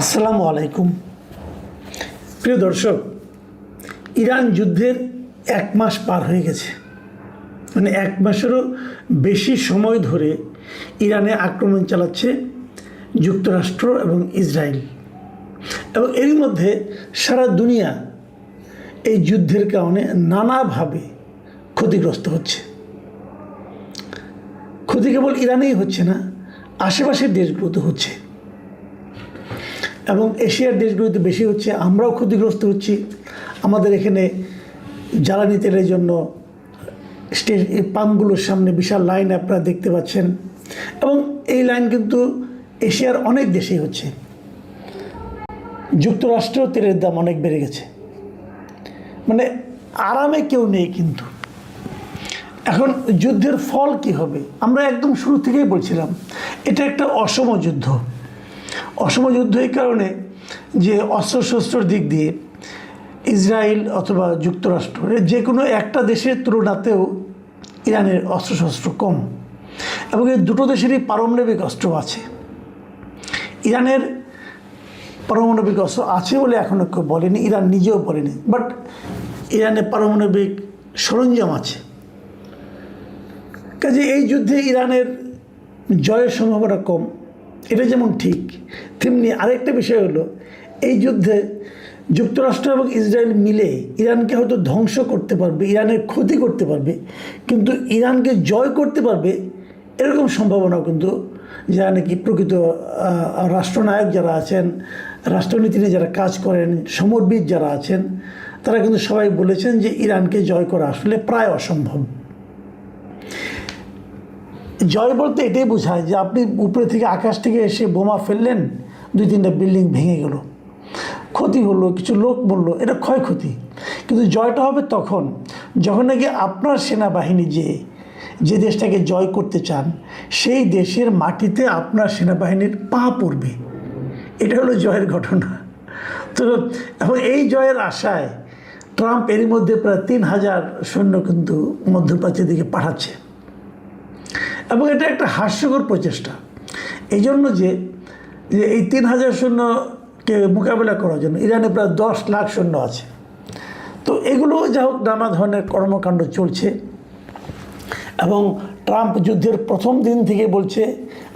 আসসালামু আলাইকুম। প্রিয় দর্শক, ইরান যুদ্ধের 1 মাস পার হয়ে গেছে। মানে 1 মাসেরও বেশি সময় ধরে ইরানে আক্রমণ চালাচ্ছে যুক্তরাষ্ট্র এবং ইসরায়েল, এবং এরই মধ্যে সারা দুনিয়া এই যুদ্ধের কারণে নানাভাবে ক্ষতিগ্রস্ত হচ্ছে। ক্ষতি কেবল ইরানেই হচ্ছে না, আশেপাশের দেশগুলোতে হচ্ছে, এবং এশিয়ার দেশগুলোতে বেশি হচ্ছে। আমরাও ক্ষতিগ্রস্ত হচ্ছি। আমাদের এখানে জ্বালানি তেলের জন্য পাম্পগুলোর সামনে বিশাল লাইন আপনারা দেখতে পাচ্ছেন, এবং এই লাইন কিন্তু এশিয়ার অনেক দেশেই হচ্ছে। যুক্তরাষ্ট্রেও তেলের দাম অনেক বেড়ে গেছে। মানে আরামে কেউ নেই। কিন্তু এখন যুদ্ধের ফল কি হবে? আমরা একদম শুরু থেকেই বলছিলাম এটা একটা অসম যুদ্ধ। অসম যুদ্ধ এই কারণে যে অস্ত্রশস্ত্রের দিক দিয়ে ইসরায়েল অথবা যুক্তরাষ্ট্রের যে কোনো একটা দেশের তুলনাতেও ইরানের অস্ত্রশস্ত্র কম, এবং এই দুটো দেশেরই পারমাণবিক অস্ত্র আছে। ইরানের পারমাণবিক অস্ত্র আছে বলে এখনও কেউ বলেনি, ইরান নিজেও বলেনি, বাট ইরানের পারমাণবিক সরঞ্জাম আছে। কাজে এই যুদ্ধে ইরানের জয়ের সম্ভাবনা কম, এটা যেমন ঠিক, তেমনি আরেকটা বিষয় হলো এই যুদ্ধে যুক্তরাষ্ট্র এবং ইসরায়েল মিলে ইরানকে হয়তো ধ্বংস করতে পারবে, ইরানের ক্ষতি করতে পারবে, কিন্তু ইরানকে জয় করতে পারবে এরকম সম্ভাবনাও কিন্তু যারা নাকি প্রকৃত রাষ্ট্রনায়ক যারা আছেন, রাষ্ট্রনীতি নিয়ে যারা কাজ করেন, সমরবিদ যারা আছেন, তারা কিন্তু সবাই বলেছেন যে ইরানকে জয় করা আসলে প্রায় অসম্ভব। জয় বলতে এটাই বোঝায় যে আপনি উপরে থেকে আকাশ থেকে এসে বোমা ফেললেন, 2-3টা বিল্ডিং ভেঙে গেল, ক্ষতি হলো, কিছু লোক মরল, এটা ক্ষয়ক্ষতি। কিন্তু জয়টা হবে তখন যখন নাকি আপনার সেনাবাহিনী যে দেশটাকে জয় করতে চান সেই দেশের মাটিতে আপনার সেনাবাহিনীর পা পড়বে। এটা হলো জয়ের ঘটনা। তো এখন এই জয়ের আশায় ট্রাম্প এরই মধ্যে প্রায় 3000 সৈন্য কিন্তু মধ্যপ্রাচ্যের দিকে পাঠাচ্ছে, এবং এটা একটা হাস্যকর প্রচেষ্টা। এই জন্য যে এই 3000 সৈন্যকে মোকাবেলা করার জন্য ইরানে প্রায় 10 লাখ সৈন্য আছে। তো এগুলো যা হোক নানা ধরনের কর্মকাণ্ড চলছে, এবং ট্রাম্প যুদ্ধের প্রথম দিন থেকে বলছে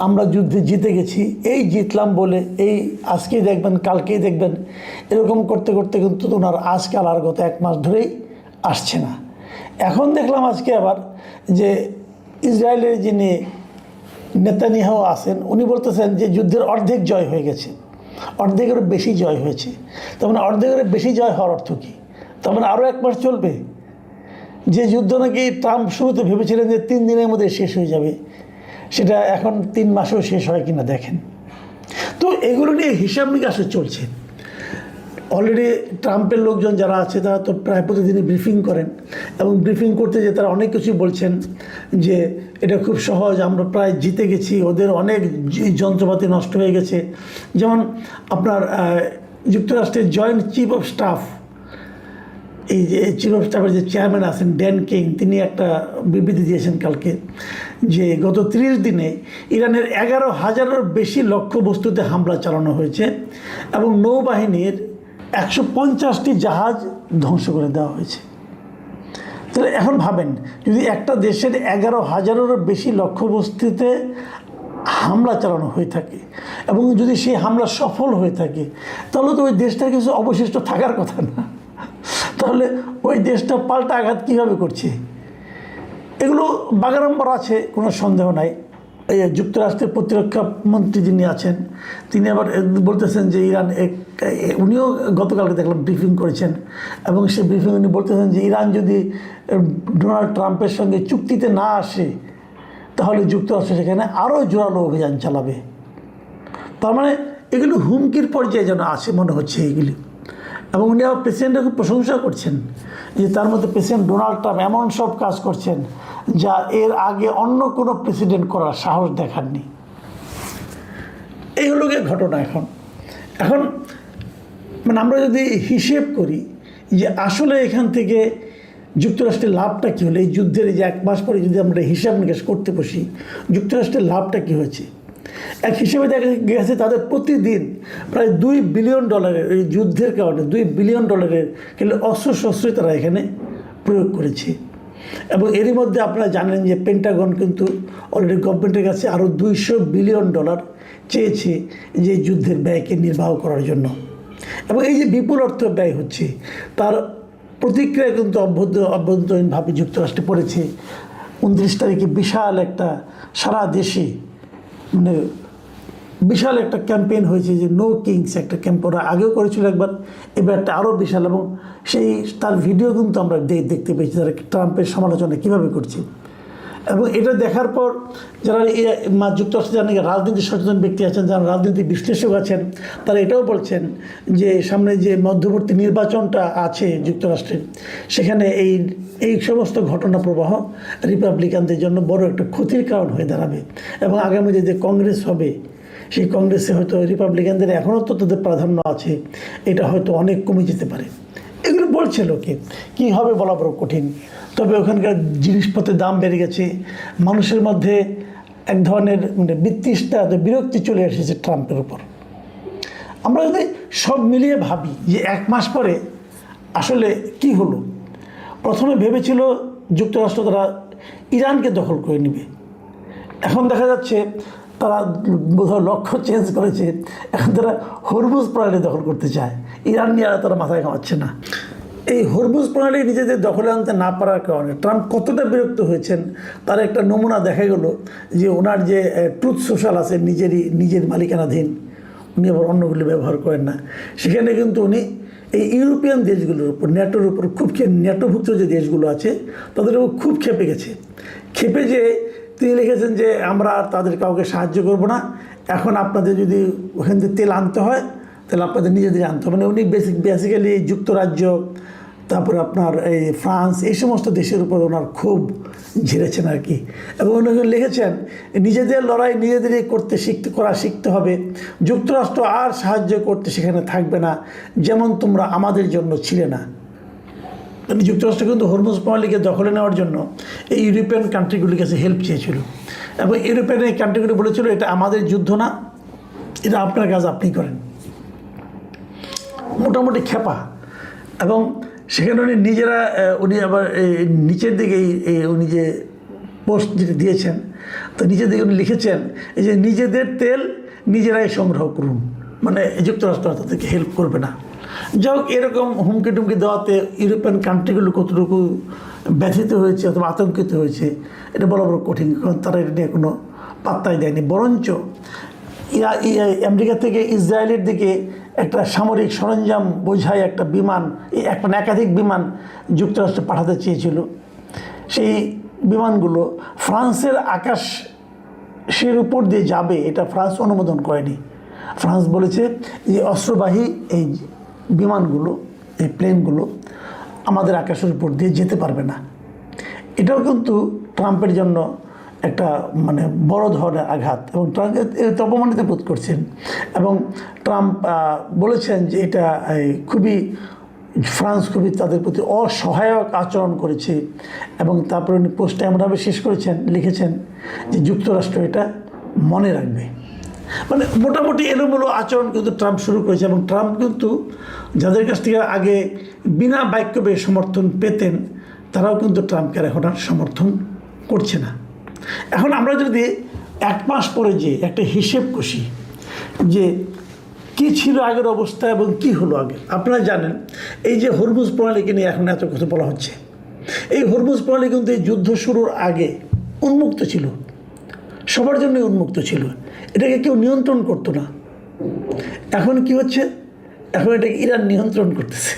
আমরা যুদ্ধে জিতে গেছি, এই জিতলাম বলে এই আজকেই দেখবেন কালকেই দেখবেন, এরকম করতে করতে কিন্তু ওনার আজকাল আর গত 1 মাস ধরেই আসছে না। এখন দেখলাম আজকে আবার যে ইসরায়েলের যিনি নেতানিয়াহু আছেন উনি বলতেছেন যে যুদ্ধের অর্ধেক জয় হয়ে গেছে, অর্ধেকেরও বেশি জয় হয়েছে। তার মানে অর্ধেকের বেশি জয় হওয়ার অর্থ কী? তার মানে আরও 1 মাস চলবে। যে যুদ্ধ নাকি ট্রাম্প শুরুতে ভেবেছিলেন যে 3 দিনের মধ্যে শেষ হয়ে যাবে, সেটা এখন 3 মাসেও শেষ হয় কিনা দেখেন। তো এগুলো নিয়ে হিসাব নিকাশও চলছে। অলরেডি ট্রাম্পের লোকজন যারা আছে তারা তো প্রায় প্রতিদিনই ব্রিফিং করেন, এবং ব্রিফিং করতে যে তারা অনেক কিছু বলছেন যে এটা খুব সহজ, আমরা প্রায় জিতে গেছি, ওদের অনেক যন্ত্রপাতি নষ্ট হয়ে গেছে। যেমন আপনার যুক্তরাষ্ট্রের জয়েন্ট চিফ অফ স্টাফ, এই যে চিফ অফ স্টাফের যে চেয়ারম্যান আছেন ড্যান কিং, তিনি একটা বিবৃতি দিয়েছেন কালকে যে গত 30 দিনে ইরানের 11,000-এর বেশি লক্ষ্যবস্তুতে হামলা চালানো হয়েছে, এবং নৌবাহিনীর 150টি জাহাজ ধ্বংস করে দেওয়া হয়েছে। তাহলে এখন ভাবেন, যদি একটা দেশের 11,000-এরও বেশি লক্ষ্যবস্তুতে হামলা চালানো হয়ে থাকে, এবং যদি সেই হামলা সফল হয়ে থাকে, তাহলে তো ওই দেশটার কিছু অবশিষ্ট থাকার কথা না। তাহলে ওই দেশটা পাল্টা আঘাত কীভাবে করছে? এগুলো বাগাড়ম্বর আছে, কোনো সন্দেহ নাই। এই যুক্তরাষ্ট্রের প্রতিরক্ষা মন্ত্রী যিনি আছেন তিনি আবার বলতেছেন যে ইরান উনিও গতকালকে দেখলাম ব্রিফিং করেছেন, এবং সে ব্রিফিং উনি বলতেছেন যে ইরান যদি ডোনাল্ড ট্রাম্পের সঙ্গে চুক্তিতে না আসে তাহলে যুক্তরাষ্ট্র সেখানে আরও জোরালো অভিযান চালাবে। তার মানে এগুলো হুমকির পর্যায়ে যেন আছে মনে হচ্ছে এইগুলি। এবং উনি আবার প্রেসিডেন্টের খুব প্রশংসা করছেন যে তার মধ্যে প্রেসিডেন্ট ডোনাল্ড ট্রাম্প এমন সব কাজ করছেন যা এর আগে অন্য কোনো প্রেসিডেন্ট করার সাহস দেখাননি। এই হলো গিয়ে ঘটনা। এখন মানে আমরা যদি হিসেব করি যে আসলে এখান থেকে যুক্তরাষ্ট্রের লাভটা কী হলো, এই যুদ্ধের যে 1 মাস পরে যদি আমরা হিসাব নিকাশ করতে বসি যুক্তরাষ্ট্রের লাভটা কী হয়েছে, এক হিসেবে দেখা গেছে তাদের প্রতিদিন প্রায় $2 বিলিয়ন এই যুদ্ধের কারণে $2 বিলিয়ন কিন্তু অস্ত্রশস্ত্রই তারা এখানে প্রয়োগ করেছে। এবং এরই মধ্যে আপনারা জানেন যে পেন্টাগন কিন্তু অলরেডি গভর্নমেন্টের কাছে আরও $200 বিলিয়ন চেয়েছে যে যুদ্ধের ব্যয়কে নির্বাহ করার জন্য। এবং এই যে বিপুল অর্থ ব্যয় হচ্ছে তার প্রতিক্রিয়া কিন্তু অভ্যন্তরীণভাবে যুক্তরাষ্ট্রে পড়েছে। 29 তারিখে বিশাল একটা সারা দেশে মানে বিশাল একটা ক্যাম্পেইন হয়েছে যে নো কিংস, একটা ক্যাম্প ওরা আগেও করেছিল একবার, এবার একটা আরও বিশাল। এবং সেই তার ভিডিও কিন্তু আমরা দেখতে পেয়েছি তারা ট্রাম্পের সমালোচনা কীভাবে করছে। এবং এটা দেখার পর যারা যুক্তরাষ্ট্রে যারা রাজনীতি সচেতন ব্যক্তি আছেন, যারা রাজনীতি বিশ্লেষক আছেন, তারা এটাও বলছেন যে সামনে যে মধ্যবর্তী নির্বাচনটা আছে যুক্তরাষ্ট্রে, সেখানে এই সমস্ত ঘটনা প্রবাহ রিপাবলিকানদের জন্য বড় একটা ক্ষতির কারণ হয়ে দাঁড়াবে। এবং আগামীতে যে কংগ্রেস হবে সেই কংগ্রেসে হয়তো রিপাবলিকানদের এখনও তো তাদের প্রাধান্য আছে, এটা হয়তো অনেক কমে যেতে পারে। এগুলো বলছে লোকে, কী হবে বলা বড় কঠিন। তবে ওখানকার জিনিসপত্রের দাম বেড়ে গেছে, মানুষের মধ্যে এক ধরনের মানে বিতৃষ্ণা, বিরক্তি চলে এসেছে ট্রাম্পের উপর। আমরা যদি সব মিলিয়ে ভাবি যে 1 মাস পরে আসলে কি হলো, প্রথমে ভেবেছিল যুক্তরাষ্ট্র তারা ইরানকে দখল করে নেবে, এখন দেখা যাচ্ছে তারা বোধহয় লক্ষ্য চেঞ্জ করেছে, এখন তারা হরমুজ প্রণালী দখল করতে চায়। ইরান নিয়ে আর তারা মাথায় ঘামাচ্ছে না। এই হরমুজ প্রণালী নিজেদের দখলে আনতে না পারার কারণে ট্রাম্প কতটা বিরক্ত হয়েছেন তার একটা নমুনা দেখা গেল যে ওনার যে ট্রুথ সোশ্যাল আছে নিজের মালিকানাধীন, উনি আবার অন্যগুলি ব্যবহার করেন না, সেখানে কিন্তু উনি এই ইউরোপিয়ান দেশগুলোর উপর, ন্যাটোর উপর খুব ন্যাটোভুক্ত যে দেশগুলো আছে তাদের উপর খুব ক্ষেপে গেছে। ক্ষেপে যে তিনি লিখেছেন যে আমরা আর তাদের কাউকে সাহায্য করব না, এখন আপনাদের যদি ওখান থেকে তেল আনতে হয় তাহলে আপনাদের নিজেদের আনতে হবে। মানে উনি বেসিক্যালি যুক্তরাজ্য, তারপরে আপনার এই ফ্রান্স, এই সমস্ত দেশের উপর ওনার খুব ঝেড়েছেন আর কি। এবং উনি লিখেছেন নিজেদের লড়াই নিজেদেরই শিখতে হবে, যুক্তরাষ্ট্র আর সাহায্য করতে সেখানে থাকবে না, যেমন তোমরা আমাদের জন্য ছিলে না। মানে যুক্তরাষ্ট্র কিন্তু হরমুজ প্রণালীকে দখলে নেওয়ার জন্য এই ইউরোপিয়ান কান্ট্রিগুলির কাছে হেল্প চেয়েছিল, এবং ইউরোপিয়ান এই কান্ট্রিগুলি বলেছিল এটা আমাদের যুদ্ধ না, এটা আপনার কাজ আপনি করেন। মোটামুটি খেপা। এবং সেখানে উনি আবার নিচের দিকে উনি যে পোস্ট যেটা দিয়েছেন তো নিচের দিকে উনি লিখেছেন এই যে নিজেদের তেল নিজেরাই সংগ্রহ করুন, মানে যুক্তরাষ্ট্র তাদেরকে হেল্প করবে না। যাই হোক, এরকম হুমকি টুমকি দেওয়াতে ইউরোপিয়ান কান্ট্রিগুলো কতটুকু ব্যথিত হয়েছে অথবা আতঙ্কিত হয়েছে এটা বলা বড় কঠিন, কারণ তারা এটা নিয়ে কোনো পাত্তাই দেয়নি। বরঞ্চ আমেরিকা থেকে ইসরায়েলের দিকে একটা সামরিক সরঞ্জাম বোঝাই একটা বিমান, একাধিক বিমান যুক্তরাষ্ট্র পাঠাতে চেয়েছিল। সেই বিমানগুলো ফ্রান্সের আকাশের উপর দিয়ে যাবে এটা ফ্রান্স অনুমোদন করেনি। ফ্রান্স বলেছে যে অস্ত্রবাহী এই বিমানগুলো, এই প্লেনগুলো আমাদের আকাশের উপর দিয়ে যেতে পারবে না। এটাও কিন্তু ট্রাম্পের জন্য একটা মানে বড় ধরনের আঘাত, এবং ট্রাম্প অপমানিত বোধ করছেন। এবং ট্রাম্প বলেছেন যে এটা ফ্রান্স খুবই তাদের প্রতি অসহায়ক আচরণ করেছে। এবং তারপরে উনি পোস্টটা এমনভাবে শেষ লিখেছেন যে যুক্তরাষ্ট্র এটা মনে রাখবে। মানে মোটামুটি এলোমেলো আচরণ কিন্তু ট্রাম্প শুরু করেছে। এবং ট্রাম্প কিন্তু যাদের কাছ থেকে আগে বিনা বাক্য ব্যয়ে সমর্থন পেতেন তারাও কিন্তু ট্রাম্পকে এখন আর সমর্থন করছে না। এখন আমরা যদি 1 মাস পরে যে একটা হিসেব কষি যে কী ছিল আগের অবস্থা এবং কি হলো আগে, আপনারা জানেন এই যে হরমুজ প্রণালীকে নিয়ে এখন এত কথা বলা হচ্ছে, এই হরমুজ প্রণালী কিন্তু এই যুদ্ধ শুরুর আগে উন্মুক্ত ছিল, সবার জন্যই উন্মুক্ত ছিল, এটাকে কেউ নিয়ন্ত্রণ করতো না। এখন কি হচ্ছে, এখন এটাকে ইরান নিয়ন্ত্রণ করতেছে।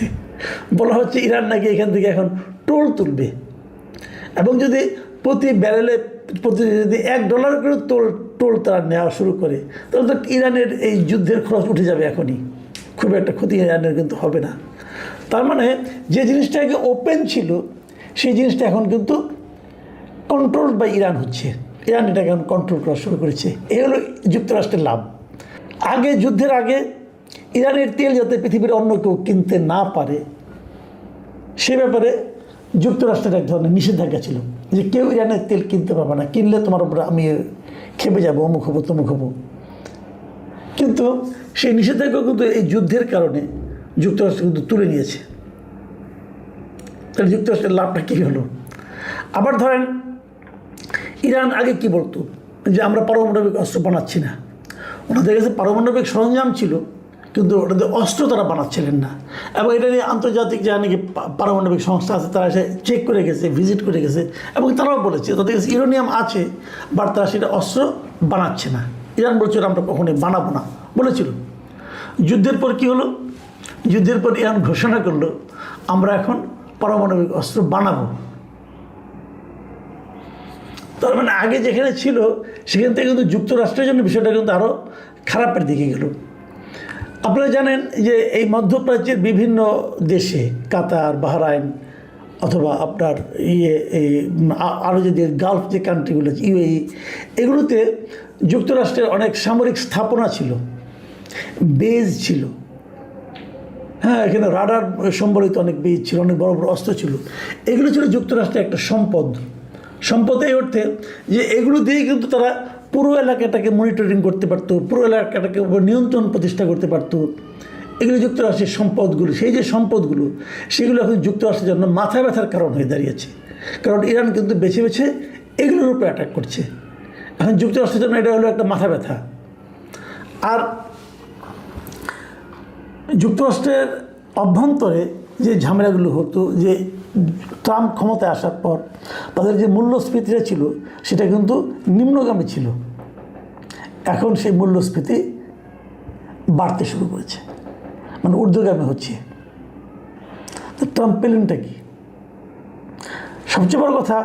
বলা হচ্ছে ইরান নাকি এখান থেকে এখন টোল তুলবে, এবং যদি প্রতি ব্যারেলে যদি $1 করে টোল তারা নেওয়া শুরু করে তাহলে তো ইরানের এই যুদ্ধের খরচ উঠে যাবে এখনই, খুব একটা ক্ষতি ইরানের কিন্তু হবে না। তার মানে যে জিনিসটা আগে ওপেন ছিল সেই জিনিসটা এখন কিন্তু কন্ট্রোল বাই ইরান হচ্ছে, ইরান এটাকে এখন কন্ট্রোল করা শুরু করেছে। এই হলো যুক্তরাষ্ট্রের লাভ। আগে যুদ্ধের আগে ইরানের তেল যাতে পৃথিবীর অন্য কেউ কিনতে না পারে সে ব্যাপারে যুক্তরাষ্ট্রের এক ধরনের নিষেধাজ্ঞা ছিল যে কেউ ইরানের তেল কিনতে পারবে না, কিনলে তোমার উপরে আমি খেপে যাবো, অমুক হবো তমুক হবো। কিন্তু সেই নিষেধাজ্ঞা কিন্তু এই যুদ্ধের কারণে যুক্তরাষ্ট্র কিন্তু তুলে নিয়েছে। তাহলে যুক্তরাষ্ট্রের লাভটা কী হলো? আবার ধরেন ইরান আগে কি বলতো যে আমরা পারমাণবিক অস্ত্র বানাচ্ছি না, ওনাদের কাছে পারমাণবিক সরঞ্জাম ছিল কিন্তু ওটাতে অস্ত্র তারা বানাচ্ছিলেন না। এবং এটা নিয়ে আন্তর্জাতিক যা নাকি পারমাণবিক সংস্থা আছে তারা এসে চেক করে গেছে, ভিজিট করে গেছে, এবং তারাও বলেছে তাদের কাছে ইউরেনিয়াম আছে, বাট তারা সেটা অস্ত্র বানাচ্ছে না। ইরান বলছিল আমরা কখনোই বানাবো না বলেছিল। যুদ্ধের পর কি হলো? যুদ্ধের পর ইরান ঘোষণা করলো আমরা এখন পারমাণবিক অস্ত্র বানাবো। তার মানে আগে যেখানে ছিল সেখান থেকে কিন্তু যুক্তরাষ্ট্রের জন্য বিষয়টা কিন্তু আরও খারাপের দিকে গেল। আপনারা জানেন যে এই মধ্যপ্রাচ্যের বিভিন্ন দেশে, কাতার, বাহরাইন, অথবা আপনার এই আরও যে গালফ যে কান্ট্রিগুলো, ইউএই, এগুলোতে যুক্তরাষ্ট্রের অনেক সামরিক স্থাপনা ছিল, বেজ ছিল। হ্যাঁ, এখানে রাডার সম্বলিত অনেক বেজ ছিল, অনেক বড় বড় অস্ত্র ছিল। এগুলো ছিল যুক্তরাষ্ট্রের একটা সম্পদ। সম্পদ এই অর্থে যে এগুলো দিয়ে কিন্তু তারা পুরো এলাকাটাকে মনিটরিং করতে পারতো, পুরো এলাকাটাকে উপর নিয়ন্ত্রণ প্রতিষ্ঠা করতে পারতো। এগুলো যুক্তরাষ্ট্রের সম্পদগুলো, সেই যে সম্পদগুলো, সেগুলো এখন যুক্তরাষ্ট্রের জন্য মাথা ব্যথার কারণ হয়ে দাঁড়িয়েছে। কারণ ইরান কিন্তু বেছে বেছে এগুলোর উপরে অ্যাটাক করছে। এখন যুক্তরাষ্ট্রের জন্য এটা হলো একটা মাথা ব্যথা। আর যুক্তরাষ্ট্রের অভ্যন্তরে যে ঝামেলাগুলো হতো, যে ট্রাম্প ক্ষমতায় আসার পর তাদের যে মূল্যস্ফীতিটা ছিল সেটা কিন্তু নিম্নগামী ছিল। এখন সেই মূল্যস্ফীতি বাড়তে শুরু করেছে, মানে ঊর্ধ্বগামী হচ্ছে। তো ট্রাম্প পেলেনটা কি? সবচেয়ে বড় কথা,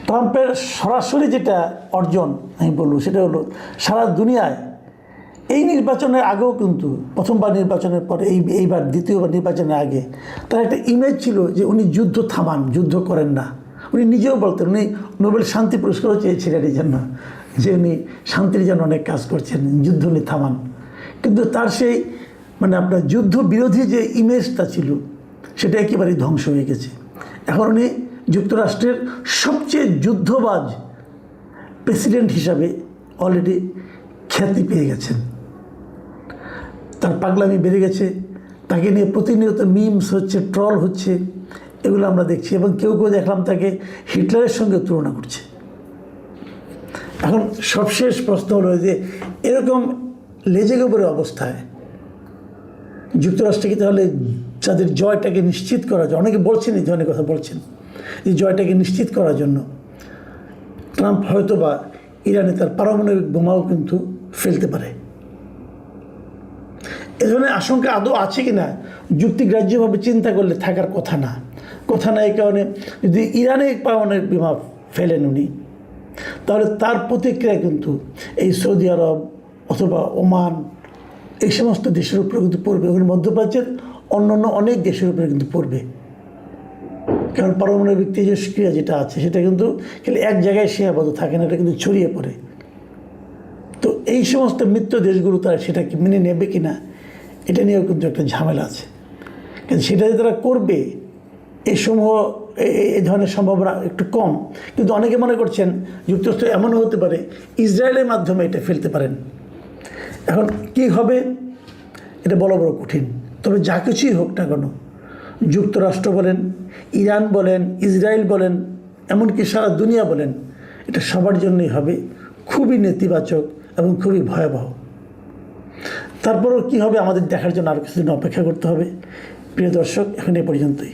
ট্রাম্পের সরাসরি যেটা অর্জন আমি বলবো সেটা হলো সারা দুনিয়ায় এই নির্বাচনের আগেও কিন্তু, প্রথমবার নির্বাচনের পরে এইবার দ্বিতীয়বার নির্বাচনের আগে তার একটা ইমেজ ছিল যে উনি যুদ্ধ থামান, যুদ্ধ করেন না। উনি নিজেও বলতেন, উনি নোবেল শান্তি পুরস্কারও চেয়েছিলেন এই জন্য যে উনি শান্তির জন্য অনেক কাজ করছেন, যুদ্ধ উনি থামান। কিন্তু তার সেই মানে আপনার যুদ্ধ বিরোধী যে ইমেজটা ছিল সেটা একেবারেই ধ্বংস হয়ে গেছে। এখন উনি যুক্তরাষ্ট্রের সবচেয়ে যুদ্ধবাজ প্রেসিডেন্ট হিসাবে অলরেডি খ্যাতি পেয়ে গেছেন। তার পাগলামি বেড়ে গেছে, তাকে নিয়ে প্রতিনিয়ত মিমস হচ্ছে, ট্রল হচ্ছে, এগুলো আমরা দেখছি। এবং কেউ কেউ দেখলাম তাকে হিটলারের সঙ্গে তুলনা করছে। এখন সবশেষ প্রশ্ন হলো যে এরকম লেজে গোবরে অবস্থায় যুক্তরাষ্ট্রকে তাহলে যাদের জয়টাকে নিশ্চিত করার জন্য, অনেকে বলছেন এই ধরনের কথা বলছেন, এই জয়টাকে নিশ্চিত করার জন্য ট্রাম্প হয়তো বা ইরানে তার পারমাণবিক বোমাও কিন্তু ফেলতে পারে। এ ধরনের আশঙ্কা আদৌ আছে কি না যুক্তিগ্রাহ্যভাবে চিন্তা করলে থাকার কথা না। এই কারণে যদি ইরানে পারমাণবিক বোমা ফেলেন উনি, তাহলে তার প্রতিক্রিয়া কিন্তু এই সৌদি আরব অথবা ওমান এই সমস্ত দেশের উপরে কিন্তু পড়বে, এবং মধ্যপ্রাচ্যের অন্যান্য অনেক দেশের উপরে কিন্তু পড়বে। কারণ পারমাণবিক তেজস্ক্রিয়া যেটা আছে সেটা কিন্তু খালি এক জায়গায় সীমাবদ্ধ থাকে না, এটা কিন্তু ছড়িয়ে পড়ে। তো এই সমস্ত মিত্র দেশগুলো তারা সেটাকে মেনে নেবে কি না, এটা নিয়েও কিন্তু একটা ঝামেলা আছে। কিন্তু সেটা যে তারা করবে এই ধরনের সম্ভাবনা একটু কম। কিন্তু অনেকে মনে করছেন যুক্তরাষ্ট্র এমনও হতে পারে ইসরায়েলের মাধ্যমে এটা ফেলতে পারেন। এখন কি হবে এটা বলা বড় কঠিন। তবে যা কিছুই হোক না কেন, যুক্তরাষ্ট্র বলেন, ইরান বলেন, ইসরায়েল বলেন, এমনকি সারা দুনিয়া বলেন, এটা সবার জন্যই হবে খুবই নেতিবাচক এবং খুবই ভয়াবহ। তারপরেও কী হবে আমাদের দেখার জন্য আরও কিছুদিন অপেক্ষা করতে হবে। প্রিয় দর্শক, এখন এ পর্যন্তই।